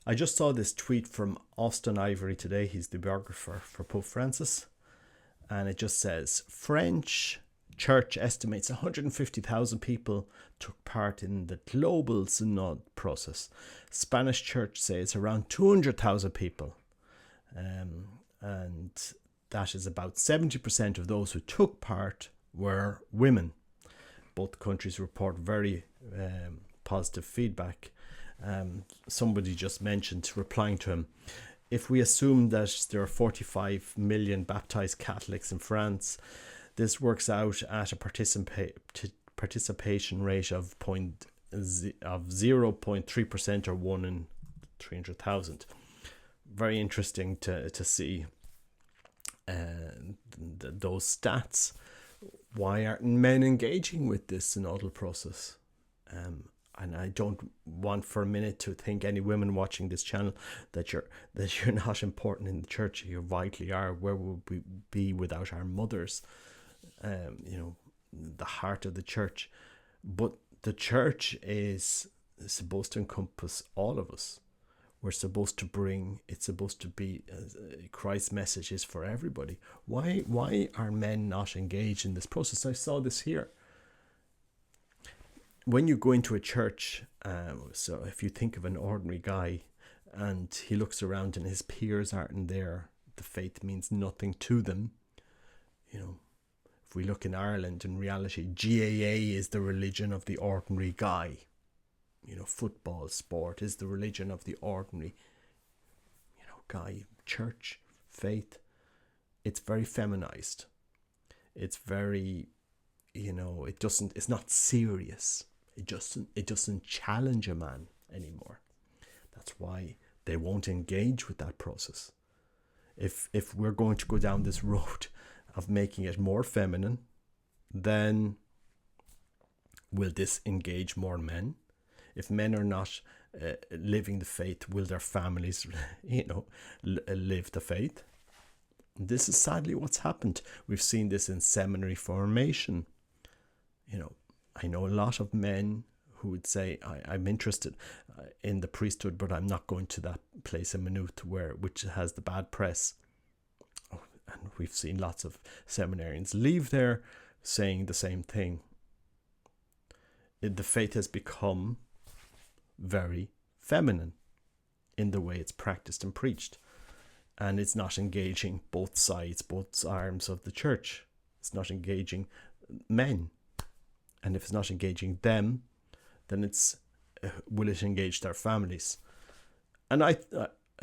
I just saw this tweet from Austen today. He's the biographer for Pope Francis. And it just says, French church estimates 150,000 people took part in the global synod process. Spanish church says around 200,000 people. And that is about 70% of those who took part were women. Both countries report very positive feedback. Somebody just mentioned, replying to him, if we assume that there are 45 million baptized Catholics in France, this works out at a participation rate of 0.3% or 1 in 300,000. Very interesting to see those stats. Why aren't men engaging with this synodal process? And I don't want for a minute to think any women watching this channel that you're not important in the church. You vitally are. Where would we be without our mothers? The heart of the church. But the church is supposed to encompass all of us. We're supposed to bring. It's supposed to be Christ's message is for everybody. Why are men not engaged in this process? I saw this here. When you go into a church, so if you think of an ordinary guy and he looks around and his peers aren't there, the faith means nothing to them. If we look in Ireland, in reality, GAA is the religion of the ordinary guy. Football, sport is the religion of the ordinary, guy. Church, faith, it's very feminized. It's very, it's not serious. It doesn't challenge a man anymore. That's why they won't engage with that process. If we're going to go down this road of making it more feminine, then will this engage more men? If men are not living the faith, will their families, live the faith? This is sadly what's happened. We've seen this in seminary formation. I know a lot of men who would say, I'm interested in the priesthood, but I'm not going to that place in Maynooth which has the bad press. And we've seen lots of seminarians leave there saying the same thing. The faith has become very feminine in the way it's practiced and preached. And it's not engaging both sides, both arms of the church. It's not engaging men. And if it's not engaging them, then will it engage their families? And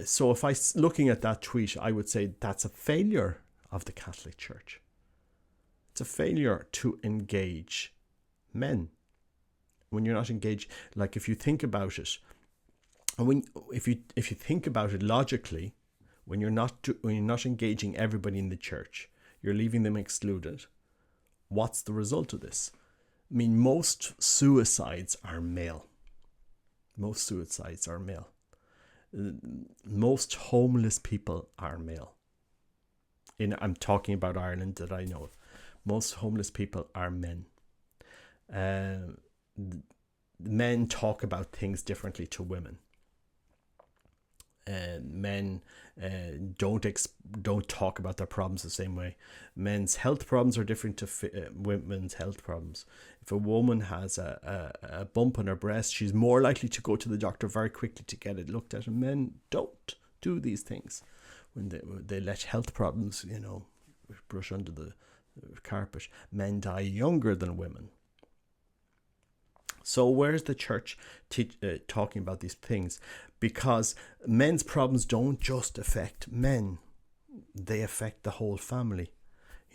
so if looking at that tweet, I would say that's a failure of the Catholic Church. It's a failure to engage men. When you're not engaged, like if you think about it, and if you think about it logically, when you're not engaging everybody in the church, you're leaving them excluded. What's the result of this? I mean, most suicides are male. Most homeless people are male. I'm talking about Ireland that I know of. Most homeless people are men. Men talk about things differently to women. Men don't talk about their problems the same way. Men's health problems are different to women's health problems. If a woman has a bump on her breast, she's more likely to go to the doctor very quickly to get it looked at. And men don't do these things. When they let health problems, brush under the carpet. Men die younger than women. So where's the church talking about these things? Because men's problems don't just affect men. They affect the whole family.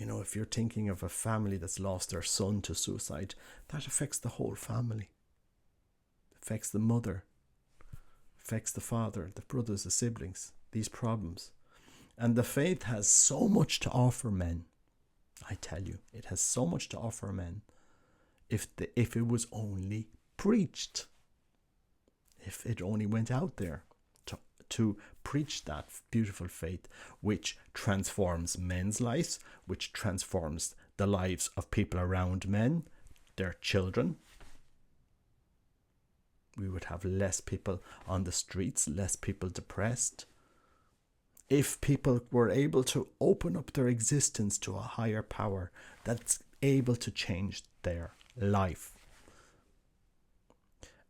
If you're thinking of a family that's lost their son to suicide, that affects the whole family. It affects the mother, affects the father, the brothers, the siblings, these problems. And the faith has so much to offer men. I tell you, it has so much to offer men. If it was only preached, if it only went out there to preach that beautiful faith, which transforms men's lives, which transforms the lives of people around men, their children, We would have less people on the streets, less people depressed. If people were able to open up their existence to a higher power that's able to change their life.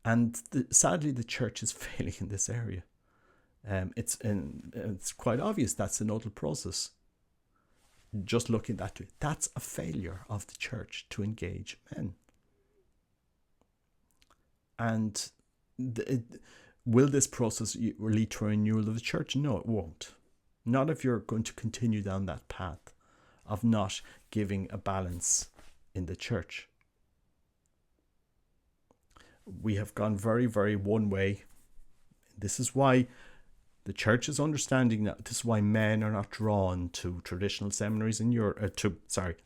And sadly, the church is failing in this area. It's quite obvious that's the nodal process. Just looking at it, that's a failure of the church to engage men. And will this process lead to a renewal of the church? No, it won't. Not if you're going to continue down that path of not giving a balance in the church. We have gone very, very one way. This is why the church is understanding that. This is why men are not drawn to traditional seminaries in Europe,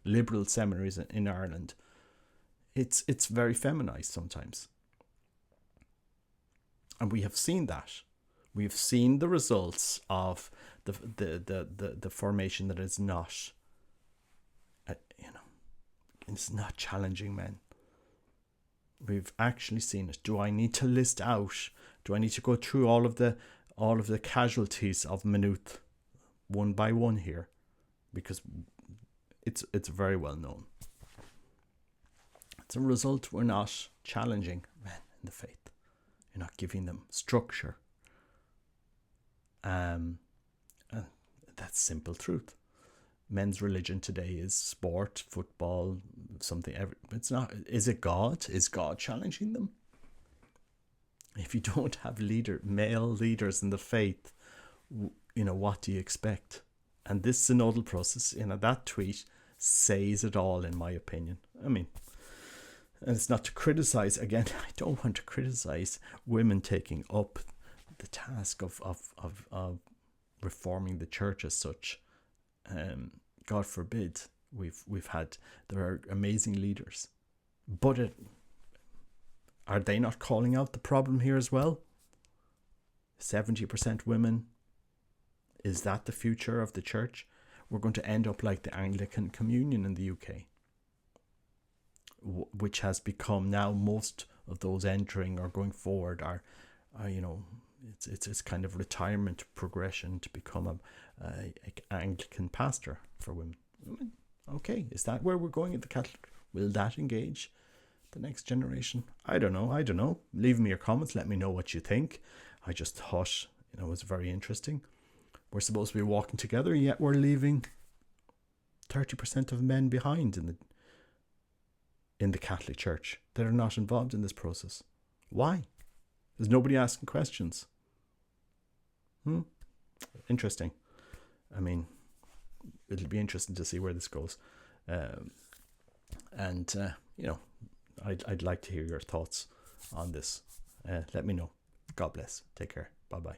liberal seminaries in Ireland. It's very feminized sometimes. And we have seen that. We have seen the results of the formation that is not, it's not challenging men. We've actually seen it. Do I need to list out? Do I need to go through all of the casualties of Maynooth one by one here? Because it's very well known. As a result, we're not challenging men in the faith. You're not giving them structure. And that's simple truth. Men's religion today is sport, football, something. It's not. Is it God? Is God challenging them? If you don't have male leaders in the faith, what do you expect? And this synodal process, that tweet says it all, in my opinion. I mean, and it's not to criticize. Again, I don't want to criticize women taking up the task of reforming the church as such. God forbid. There are amazing leaders, but are they not calling out the problem here as well? 70% women. Is that the future of the church? We're going to end up like the Anglican Communion in the UK, which has become now most of those entering or going forward are it's kind of retirement progression to become a Anglican pastor for women. Okay, is that where we're going at the Catholic? Will that engage the next generation? I don't know. Leave me your comments. Let me know what you think. I just thought, it was very interesting. We're supposed to be walking together, yet we're leaving 30% of men behind in the Catholic Church that are not involved in this process. Why? There's nobody asking questions. Interesting. I mean, it'll be interesting to see where this goes. I'd like to hear your thoughts on this. Let me know. God bless. Take care. Bye-bye.